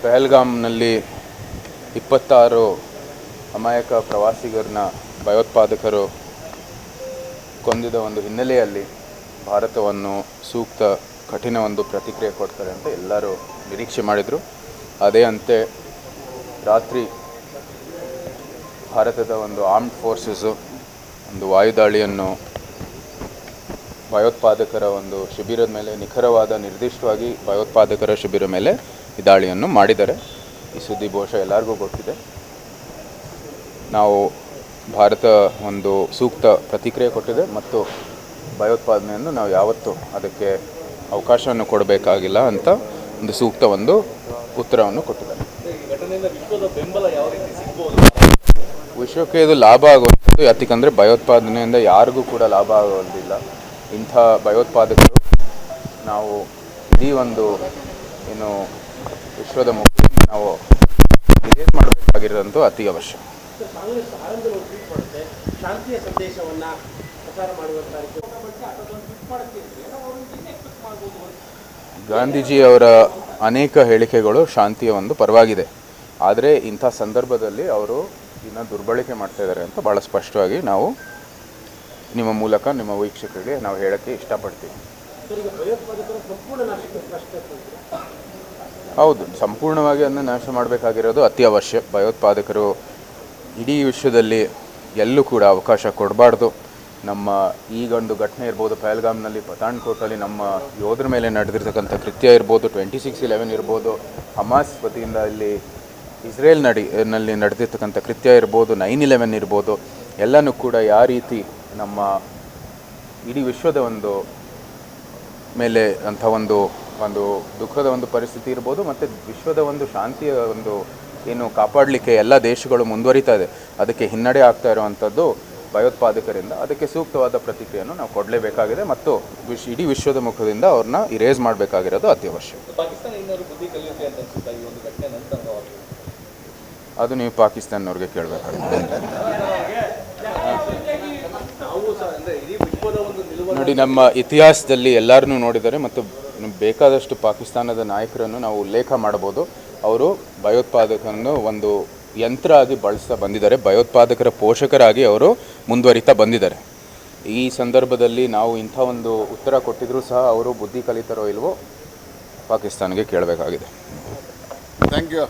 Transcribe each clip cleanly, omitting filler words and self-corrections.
ಪಹಲ್ಗಾಮ್ನಲ್ಲಿ 26 ಅಮಾಯಕ ಪ್ರವಾಸಿಗರನ್ನ ಭಯೋತ್ಪಾದಕರು ಕೊಂದಿದ ಒಂದು ಹಿನ್ನೆಲೆಯಲ್ಲಿ ಭಾರತವನ್ನು ಸೂಕ್ತ ಕಠಿಣ ಒಂದು ಪ್ರತಿಕ್ರಿಯೆ ಕೊಡ್ತಾರೆ ಅಂತ ಎಲ್ಲರೂ ನಿರೀಕ್ಷೆ ಮಾಡಿದರು. ಅದೇ ಅಂತೆ ರಾತ್ರಿ ಭಾರತದ ಒಂದು ಆರ್ಮ್ಡ್ ಫೋರ್ಸಸ್ಸು ಒಂದು ವಾಯುದಾಳಿಯನ್ನು ಭಯೋತ್ಪಾದಕರ ಒಂದು ಶಿಬಿರದ ಮೇಲೆ ನಿಖರವಾದ ನಿರ್ದಿಷ್ಟವಾಗಿ ಭಯೋತ್ಪಾದಕರ ಶಿಬಿರ ಮೇಲೆ ಈ ದಾಳಿಯನ್ನು ಮಾಡಿದ್ದಾರೆ. ಈ ಸುದ್ದಿ ಬಹುಶಃ ಎಲ್ಲರಿಗೂ ಗೊತ್ತಿದೆ. ನಾವು ಭಾರತ ಒಂದು ಸೂಕ್ತ ಪ್ರತಿಕ್ರಿಯೆ ಕೊಟ್ಟಿದೆ ಮತ್ತು ಭಯೋತ್ಪಾದನೆಯನ್ನು ನಾವು ಯಾವತ್ತೂ ಅದಕ್ಕೆ ಅವಕಾಶವನ್ನು ಕೊಡಬೇಕಾಗಿಲ್ಲ ಅಂತ ಒಂದು ಸೂಕ್ತ ಒಂದು ಉತ್ತರವನ್ನು ಕೊಟ್ಟಿದ್ದಾರೆ. ವಿಶ್ವಕ್ಕೆ ಇದು ಲಾಭ ಆಗುವಂಥದ್ದು ಯಾತಕ್ಕಂದರೆ ಭಯೋತ್ಪಾದನೆಯಿಂದ ಯಾರಿಗೂ ಕೂಡ ಲಾಭ ಆಗೋದಿಲ್ಲ. ಇಂಥ ಭಯೋತ್ಪಾದಕರು ನಾವು ಇಡೀ ಒಂದು ಏನು ವಿಶ್ವದ ಮುಖ್ಯದಿಂದ ನಾವು ರಿಲೀಸ್ ಮಾಡಬೇಕಾಗಿರೋದಂತೂ ಅತಿ ಅವಶ್ಯ. ಗಾಂಧೀಜಿಯವರ ಅನೇಕ ಹೇಳಿಕೆಗಳು ಶಾಂತಿಯ ಒಂದು ಪರವಾಗಿದೆ. ಆದರೆ ಇಂಥ ಸಂದರ್ಭದಲ್ಲಿ ಅವರು ಇದನ್ನು ದುರ್ಬಳಕೆ ಮಾಡ್ತಾ ಇದ್ದಾರೆ ಅಂತ ಭಾಳ ಸ್ಪಷ್ಟವಾಗಿ ನಾವು ನಿಮ್ಮ ಮೂಲಕ ನಿಮ್ಮ ವೀಕ್ಷಕರಿಗೆ ನಾವು ಹೇಳೋಕ್ಕೆ ಇಷ್ಟಪಡ್ತೀವಿ. ಹೌದು, ಸಂಪೂರ್ಣವಾಗಿ ಅದನ್ನು ನಾಶ ಮಾಡಬೇಕಾಗಿರೋದು ಅತಿ ಅವಶ್ಯ. ಭಯೋತ್ಪಾದಕರು ಇಡೀ ವಿಶ್ವದಲ್ಲಿ ಎಲ್ಲೂ ಕೂಡ ಅವಕಾಶ ಕೊಡಬಾರ್ದು. ನಮ್ಮ ಈಗೊಂದು ಘಟನೆ ಇರ್ಬೋದು, ಪಹಲ್ಗಾಮ್ನಲ್ಲಿ ಪಠಾಣ್ಕೋಟಲ್ಲಿ ನಮ್ಮ ಯೋಧರ ಮೇಲೆ ನಡೆದಿರ್ತಕ್ಕಂಥ ಕೃತ್ಯ ಇರ್ಬೋದು, 26/11 ಇರ್ಬೋದು, ಹಮಾಸ್ ವತಿಯಿಂದ ಇಲ್ಲಿ ಇಸ್ರೇಲ್ನಲ್ಲಿ ನಡೆದಿರ್ತಕ್ಕಂಥ ಕೃತ್ಯ ಇರ್ಬೋದು, 9/11 ಇರ್ಬೋದು, ಎಲ್ಲನೂ ಕೂಡ ಯಾವ ರೀತಿ ನಮ್ಮ ಇಡೀ ವಿಶ್ವದ ಒಂದು ಮೇಲೆ ಅಂಥ ಒಂದು ದುಃಖದ ಒಂದು ಪರಿಸ್ಥಿತಿ ಇರ್ಬೋದು ಮತ್ತು ವಿಶ್ವದ ಒಂದು ಶಾಂತಿಯ ಒಂದು ಏನು ಕಾಪಾಡಲಿಕ್ಕೆ ಎಲ್ಲ ದೇಶಗಳು ಮುಂದುವರಿತಾ ಇದೆ. ಅದಕ್ಕೆ ಹಿನ್ನಡೆ ಆಗ್ತಾ ಇರುವಂಥದ್ದು ಭಯೋತ್ಪಾದಕರಿಂದ. ಅದಕ್ಕೆ ಸೂಕ್ತವಾದ ಪ್ರತಿಕ್ರಿಯೆಯನ್ನು ನಾವು ಕೊಡಲೇಬೇಕಾಗಿದೆ ಮತ್ತು ಇಡೀ ವಿಶ್ವದ ಮುಖದಿಂದ ಅವ್ರನ್ನ ಇರೇಸ್ ಮಾಡಬೇಕಾಗಿರೋದು ಅತ್ಯವಶ್ಯ. ಅದು ನೀವು ಪಾಕಿಸ್ತಾನವ್ರಿಗೆ ಕೇಳಬೇಕಾಗಿದೆ. ನೋಡಿ, ನಮ್ಮ ಇತಿಹಾಸದಲ್ಲಿ ಎಲ್ಲರನ್ನೂ ನೋಡಿದ್ದಾರೆ ಮತ್ತು ಬೇಕಾದಷ್ಟು ಪಾಕಿಸ್ತಾನದ ನಾಯಕರನ್ನು ನಾವು ಉಲ್ಲೇಖ ಮಾಡಬಹುದು. ಅವರು ಭಯೋತ್ಪಾದಕರನ್ನು ಒಂದು ಯಂತ್ರ ಆಗಿ ಬಳಸ್ತಾ ಬಂದಿದ್ದಾರೆ, ಭಯೋತ್ಪಾದಕರ ಪೋಷಕರಾಗಿ ಅವರು ಮುಂದುವರಿತಾ ಬಂದಿದ್ದಾರೆ. ಈ ಸಂದರ್ಭದಲ್ಲಿ ನಾವು ಇಂಥ ಒಂದು ಉತ್ತರ ಕೊಟ್ಟಿದ್ರೂ ಸಹ ಅವರು ಬುದ್ಧಿ ಕಲಿತಾರೋ ಇಲ್ವೋ ಪಾಕಿಸ್ತಾನಿಗೆ ಕೇಳಬೇಕಾಗಿದೆ. Thank you.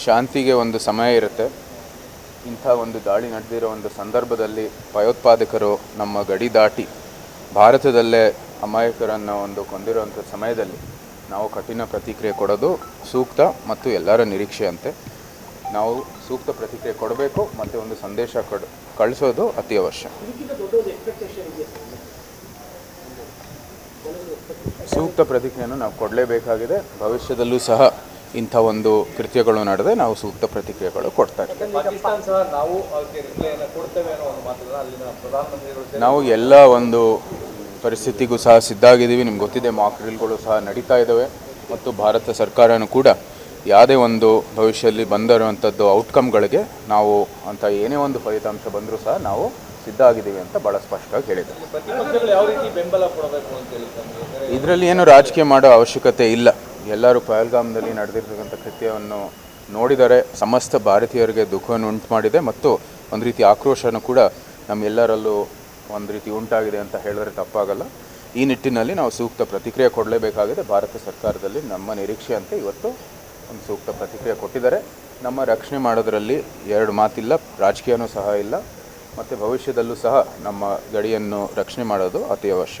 ಶಾಂತಿಗೆ ಒಂದು ಸಮಯ ಇರುತ್ತೆ. ಇಂಥ ಒಂದು ದಾಳಿ ನಡೆದಿರೋ ಒಂದು ಸಂದರ್ಭದಲ್ಲಿ ಭಯೋತ್ಪಾದಕರು ನಮ್ಮ ಗಡಿ ದಾಟಿ ಭಾರತದಲ್ಲೇ ಅಮಾಯಕರನ್ನು ಒಂದು ಕೊಂದಿರುವಂಥ ಸಮಯದಲ್ಲಿ ನಾವು ಕಠಿಣ ಪ್ರತಿಕ್ರಿಯೆ ಕೊಡೋದು ಸೂಕ್ತ ಮತ್ತು ಎಲ್ಲರ ನಿರೀಕ್ಷೆಯಂತೆ ನಾವು ಸೂಕ್ತ ಪ್ರತಿಕ್ರಿಯೆ ಕೊಡಬೇಕು ಮತ್ತು ಒಂದು ಸಂದೇಶ ಕಳಿಸೋದು ಅತಿ ಅವಶ್ಯ. ಸೂಕ್ತ ಪ್ರತಿಕ್ರಿಯೆಯನ್ನು ನಾವು ಕೊಡಲೇಬೇಕಾಗಿದೆ. ಭವಿಷ್ಯದಲ್ಲೂ ಸಹ ಇಂಥ ಒಂದು ಕೃತ್ಯಗಳು ನಡೆದರೆ ನಾವು ಸೂಕ್ತ ಪ್ರತಿಕ್ರಿಯೆಗಳು ಕೊಡ್ತಾ ಇದ್ದೀವಿ. ನಾವು ಎಲ್ಲ ಒಂದು ಪರಿಸ್ಥಿತಿಗೂ ಸಹ ಸಿದ್ಧಾಗಿದ್ದೀವಿ. ನಿಮ್ಗೆ ಗೊತ್ತಿದೆ, ಮಾಕ್ ಡ್ರಿಲ್ಗಳು ಸಹ ನಡೀತಾ ಇದ್ದಾವೆ ಮತ್ತು ಭಾರತ ಸರ್ಕಾರನೂ ಕೂಡ ಯಾವುದೇ ಒಂದು ಭವಿಷ್ಯದಲ್ಲಿ ಬಂದಿರುವಂಥದ್ದು ಔಟ್ಕಮ್ಗಳಿಗೆ ನಾವು ಅಂತ ಏನೇ ಒಂದು ಫಲಿತಾಂಶ ಬಂದರೂ ಸಹ ನಾವು ಸಿದ್ಧ ಆಗಿದ್ದೀವಿ ಅಂತ ಭಾಳ ಸ್ಪಷ್ಟವಾಗಿ ಹೇಳಿದ್ದಾರೆ. ಇದರಲ್ಲಿ ಏನು ರಾಜಕೀಯ ಮಾಡೋ ಅವಶ್ಯಕತೆ ಇಲ್ಲ. ಎಲ್ಲರೂ ಪಹಲ್ಗಾಮ್ನಲ್ಲಿ ನಡೆದಿರ್ತಕ್ಕಂಥ ಕೃತ್ಯವನ್ನು ನೋಡಿದರೆ ಸಮಸ್ತ ಭಾರತೀಯರಿಗೆ ದುಃಖವನ್ನು ಉಂಟು ಮಾಡಿದೆ ಮತ್ತು ಒಂದು ರೀತಿ ಆಕ್ರೋಶನೂ ಕೂಡ ನಮ್ಮೆಲ್ಲರಲ್ಲೂ ಒಂದು ರೀತಿ ಉಂಟಾಗಿದೆ ಅಂತ ಹೇಳಿದ್ರೆ ತಪ್ಪಾಗಲ್ಲ. ಈ ನಿಟ್ಟಿನಲ್ಲಿ ನಾವು ಸೂಕ್ತ ಪ್ರತಿಕ್ರಿಯೆ ಕೊಡಲೇಬೇಕಾಗಿದೆ. ಭಾರತ ಸರ್ಕಾರದಲ್ಲಿ ನಮ್ಮ ನಿರೀಕ್ಷೆಯಂತೆ ಇವತ್ತು ಒಂದು ಸೂಕ್ತ ಪ್ರತಿಕ್ರಿಯೆ ಕೊಟ್ಟಿದ್ದಾರೆ. ನಮ್ಮ ರಕ್ಷಣೆ ಮಾಡೋದರಲ್ಲಿ ಎರಡು ಮಾತಿಲ್ಲ, ರಾಜಕೀಯನೂ ಸಹ ಇಲ್ಲ ಮತ್ತು ಭವಿಷ್ಯದಲ್ಲೂ ಸಹ ನಮ್ಮ ಗಡಿಯನ್ನು ರಕ್ಷಣೆ ಮಾಡೋದು ಅತಿ ಅವಶ್ಯ.